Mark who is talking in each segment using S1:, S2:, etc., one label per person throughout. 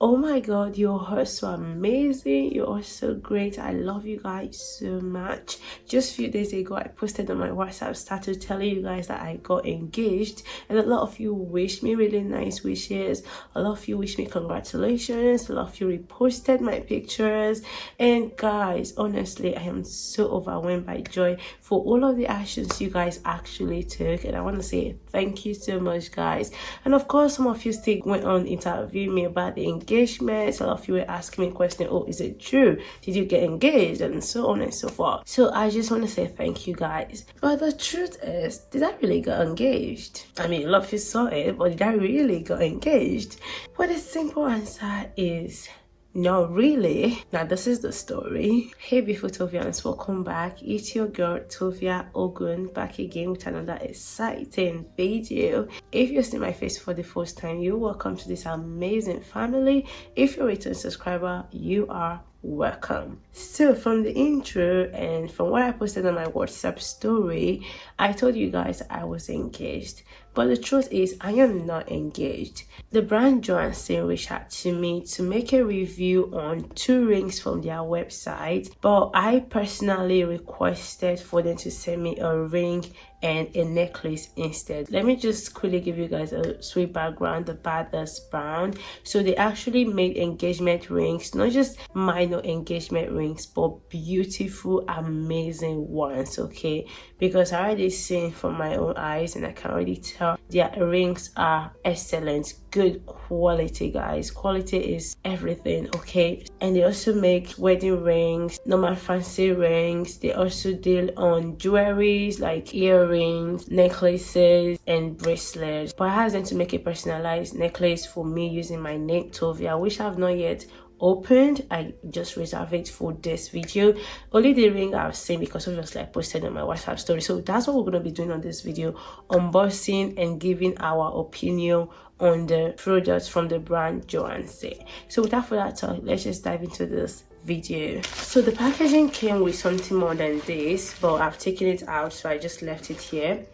S1: Oh my god, you are so amazing, you are so great. I love you guys so much. Just a few days ago, I posted on my WhatsApp status telling you guys that I got engaged, and a lot of you wished me really nice wishes. A lot of you wished me congratulations. A lot of you reposted my pictures. And guys, honestly, I am so overwhelmed by joy for all of the actions you guys actually took, and I want to say thank you so much, guys. And of course, some of you still went on interviewing me about the engagement. A lot of you were asking me questions. Oh, is it true? Did you get engaged? And so on and so forth. So I just want to say thank you guys. But the truth is, did I really get engaged? I mean, a lot of you saw it, but did I really get engaged? Well, the simple answer is no, really. Now this is the story. Hey beautiful Tovians, welcome back. It's your girl Tovia Ogun back again with another exciting video. If you're seeing my face for the first time, you're welcome to this amazing family. If you're a return subscriber, you are welcome. So from the intro and from what I posted on my WhatsApp story, I told you guys I was engaged, but the truth is I am not engaged. The brand Joancee reached out to me to make a review on 2 rings from their website, but I personally requested for them to send me a ring and a necklace instead. Let me just quickly give you guys a sweet background about this brand. So they actually made engagement rings, not just minor engagement rings, but beautiful, amazing ones, okay? Because I already seen from my own eyes and I can already tell their rings are excellent, good quality, guys. Quality is everything, okay? And they also make wedding rings, normal fancy rings. They also deal on jewelries like earrings, necklaces, and bracelets. But I asked them to make a personalized necklace for me using my name Tovia, which I've not yet opened. I just reserve it for this video. Only the ring I've seen because obviously I posted on my WhatsApp story. So that's what we're going to be doing on this video, unboxing and giving our opinion on the products from the brand Joancee. So without further ado, let's just dive into this video. So the packaging came with something more than this, but I've taken it out, so I just left it here.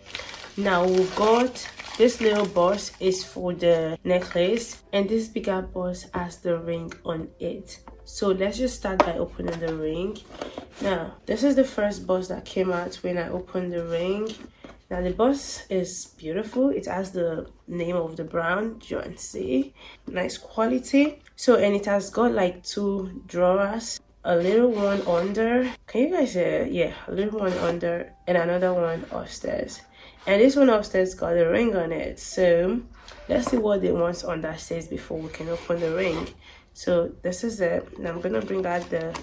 S1: Now we've got this little box is for the necklace, and this bigger box has the ring on it. So let's just start by opening the ring. Now this is the first box that came out when I opened the ring. Now the box is beautiful. It has the name of the brand, Joancee. Nice quality. So, and it has got like 2 drawers, a little one under. Can you guys hear? Yeah, a little one under and another one upstairs. And this one upstairs got a ring on it. So let's see what the ones under says before we can open the ring. So this is it. Now I'm gonna bring out the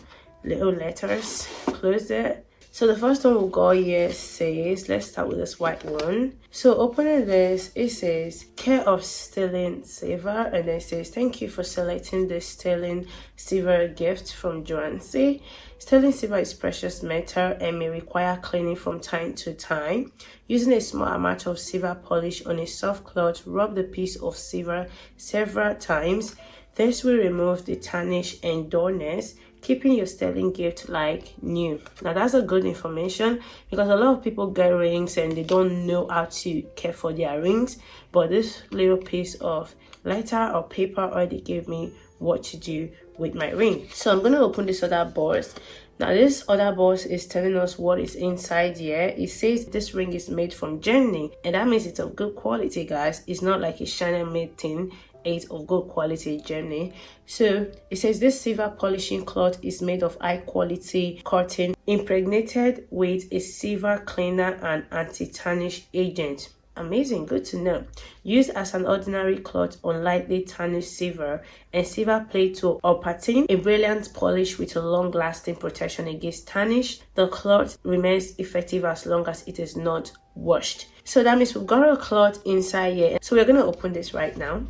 S1: little letters, close it. So the first one we got here says, let's start with this white one. So opening this, it says care of sterling silver, and then it says thank you for selecting the sterling silver gift from Joancee. Sterling silver is precious metal and may require cleaning from time to time. Using a small amount of silver polish on a soft cloth, rub the piece of silver several times. This will remove the tarnish and dullness, keeping your sterling gift like new. Now that's a good information because a lot of people get rings and they don't know how to care for their rings, but this little piece of letter or paper already gave me what to do with my ring. So I'm going to open this other box. Now this other box is telling us what is inside here. It says this ring is made from Germany, and that means it's of good quality, guys. It's not like a China made thing. It's of good quality Germany. So it says this silver polishing cloth is made of high quality cotton impregnated with a silver cleaner and anti-tarnish agent. Amazing, good to know. Used as an ordinary cloth on lightly tarnished silver and silver plate or patina, a brilliant polish with a long-lasting protection against tarnish. The cloth remains effective as long as it is not washed. So that means we've got a cloth inside here. So we're going to open this right now.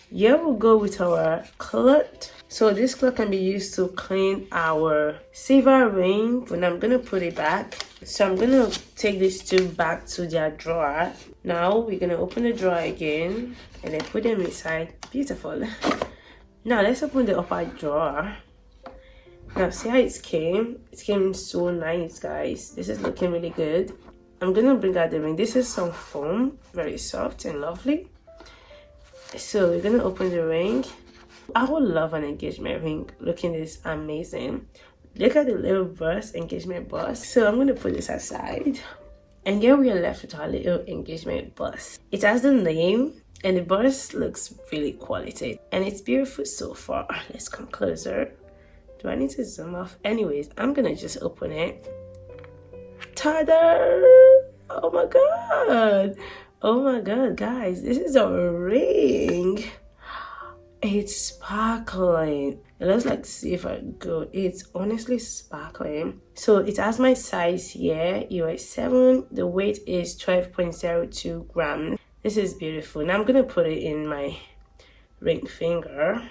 S1: Here we'll go with our cloth. So this cloth can be used to clean our silver ring. And I'm gonna put it back. So I'm gonna take these 2 back to their drawer. Now we're gonna open the drawer again and then put them inside. Beautiful. Now let's open the upper drawer. Now see how it came. It came so nice, guys. This is looking really good. I'm gonna bring out the ring. This is some foam, very soft and lovely. So we're gonna open the ring. I would love an engagement ring looking this amazing. Look at the little bust, engagement bust. So I'm gonna put this aside, and here we are left with our little engagement bust. It has the name, and the bust looks really quality, and it's beautiful so far. Let's come closer. Do I need to zoom off? Anyways, I'm gonna just open it. Ta-da! Oh my god! Oh my god, guys, this is a ring. It's sparkling. It looks like silver gold. It's honestly sparkling. So it has my size here, US 7. The weight is 12.02 grams. This is beautiful. Now I'm gonna put it in my ring finger.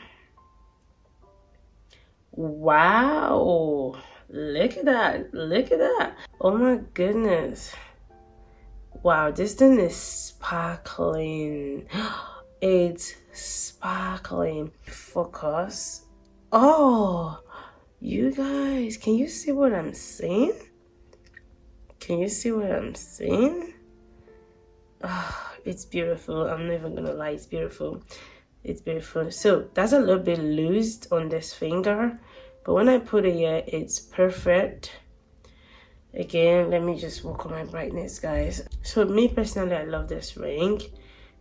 S1: Wow, look at that, look at that. Oh my goodness. Wow, this thing is sparkling. It's sparkling. Focus. Oh, you guys, can you see what I'm seeing? Can you see what I'm seeing? Oh, it's beautiful. I'm not even gonna lie, it's beautiful. It's beautiful. So that's a little bit loosed on this finger, but when I put it here, it's perfect. Again, let me just work on my brightness, guys. So me personally, I love this ring.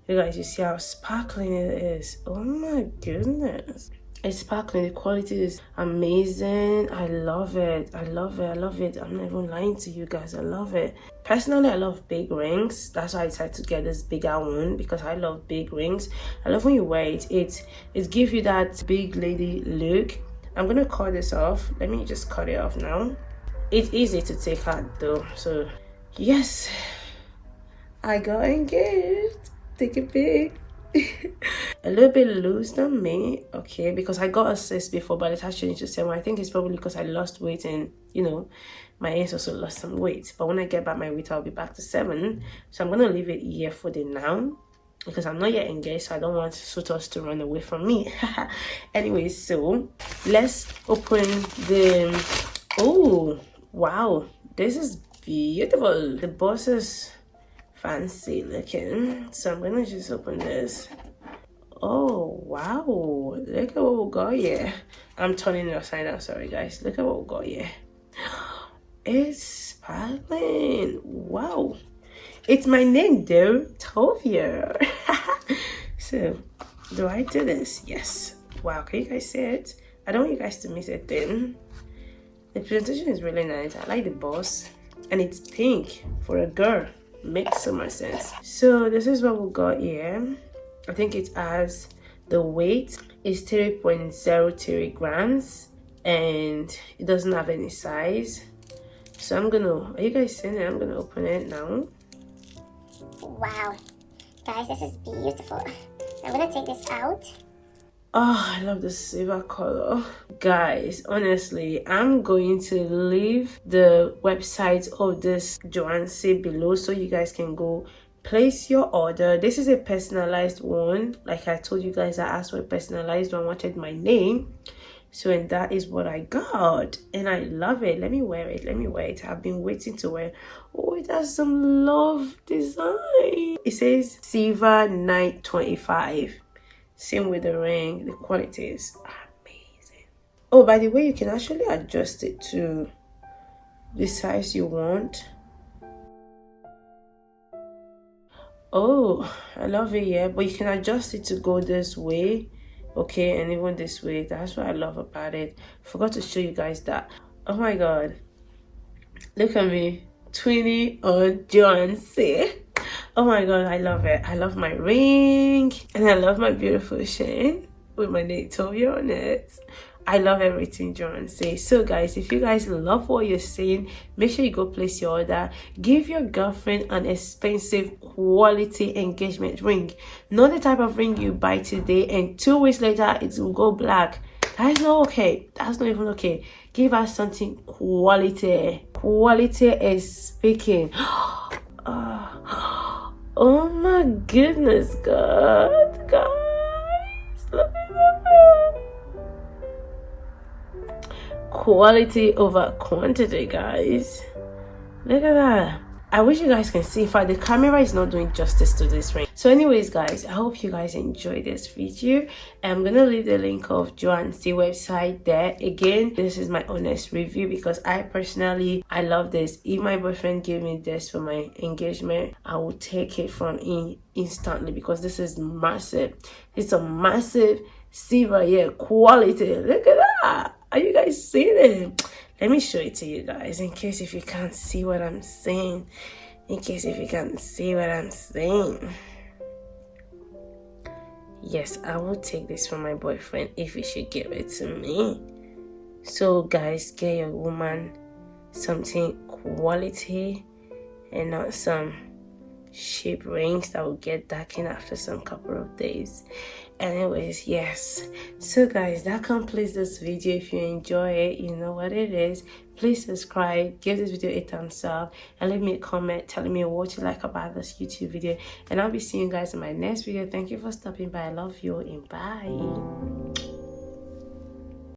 S1: You guys, you see how sparkling it is. Oh my goodness. It's sparkling. The quality is amazing. I love it. I love it. I love it. I'm not even lying to you guys. I love it. Personally, I love big rings. That's why I decided to get this bigger one, because I love big rings. I love when you wear it. It gives you that big lady look. I'm gonna cut this off. Let me just cut it off now. It's easy to take out though. So yes, I got engaged. Take it big. A little bit loose on me, okay, because I got a 6 before, but it has changed to 7. I think it's probably because I lost weight, and you know, my ears also lost some weight. But when I get back my weight, I'll be back to 7. So I'm gonna leave it here for the now, because I'm not yet engaged, so I don't want suitors to run away from me. Anyways, so let's open the. Oh wow, this is beautiful. The box is fancy looking, so I'm gonna just open this. Oh wow, look at what we got here. I'm turning it upside down, sorry guys. Look at what we got here. It's sparkling. Wow, it's my name though, Tovia. So do I do this? Yes. Wow, can you guys see it? I don't want you guys to miss a thing. The presentation is really nice. I like the boss, and it's pink for a girl. Makes so much sense. So this is what we got here. I think it has the weight is 3.03 grams, and it doesn't have any size. So I'm gonna, are you guys seeing it? I'm gonna open it now.
S2: Wow, guys, this is beautiful. I'm gonna take this out.
S1: Oh, I love the silver color. Guys, honestly, I'm going to leave the website of this Joancee below so you guys can go place your order. This is a personalized one. Like I told you guys, I asked for a personalized one, wanted my name. So, and that is what I got. And I love it. Let me wear it. Let me wear it. I've been waiting to wear. Oh, it has some love design. It says Silver Night 25. Same with the ring. The quality is amazing. Oh, by the way, you can actually adjust it to the size you want. Oh, I love it, yeah. But you can adjust it to go this way, okay, and even this way. That's what I love about it. Forgot to show you guys that. Oh my god, look at me, 20 on Joancee. Oh my god, I love it. I love my ring, and I love my beautiful chain with my name Tovia on it. I love everything Joancee. So guys, if you guys love what you're seeing, make sure you go place your order. Give your girlfriend an expensive quality engagement ring, not the type of ring you buy today and 2 weeks later it will go black. That is not okay. That's not even okay. Give her something quality. Quality is speaking. Oh my goodness, God, guys, look at that. Quality over quantity, guys. Look at that. I wish you guys can see. In fact, the camera is not doing justice to this ring. So So anyways guys, I hope you guys enjoyed this video. I'm gonna leave the link of Joancee website there. Again, this is my honest review because I love this. If my boyfriend gave me this for my engagement, I will take it from instantly because this is massive. It's a massive silver, yeah, quality. Look at that. Are you guys seeing it? Let me show it to you guys in case if you can't see what I'm saying. Yes, I will take this from my boyfriend if he should give it to me. So guys, get your woman something quality and not some cheap rings that will get darkened after some couple of days. Anyways, yes, so guys, that completes this video. If you enjoy it, you know what it is. Please subscribe, give this video a thumbs up, and leave me a comment telling me what you like about this YouTube video. And I'll be seeing you guys in my next video. Thank you for stopping by. I love you and bye.